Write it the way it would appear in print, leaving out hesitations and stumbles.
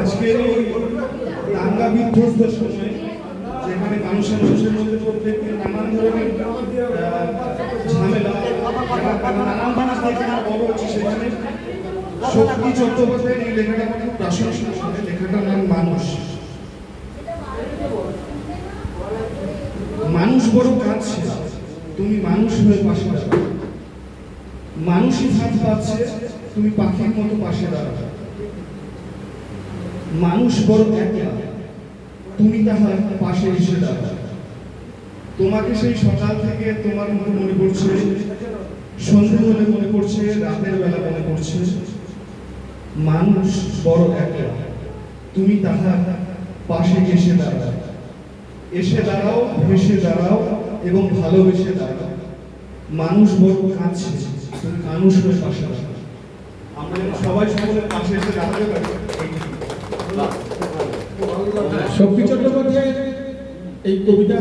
আজকের এই দাঙ্গা বিধ্বস্ত সময় যেখানে মানুষের মধ্যে প্রত্যেকদিন নানান ধরনের ঝামেলা, নানান মানুষ যেখানে বড় হচ্ছে, সেখানে শক্তি চট্টোপাধ্যায়ের এই লেখাটা আমার খুব প্রাসঙ্গিক। লেখাটার নাম মানুষ। মানুষ বড় কাঁদছে, তুমি মানুষ হয়ে পাশে দাঁড়াও। মানুষই হাত পাচ্ছে, তুমি পাখির মতো পাশে দাঁড়াও। মানুষ বড় একলা, তুমি তাহার পাশে এসে দাঁড়াও। তোমাকে সেই সকাল থেকে তোমার মতো মনে পড়ছে, সন্ধ্যে হলে মনে পড়ছে, রাতের বেলা মনে পড়ছে। মানুষ বড় একলা, তুমি তাহার পাশে এসে দাঁড়াও। এসে দাঁড়াও, ভেসে দাঁড়াও এবং ভালোবেসে দাঁড়াও। মানুষ বড় কাছে, তুমি মানুষ হয়ে পাশে দাঁড়াও। আমরা সবাই সকলের পাশে এসে দাঁড়াতে পারি। শক্তি চট্টোপাধ্যায়ের এই কবিতা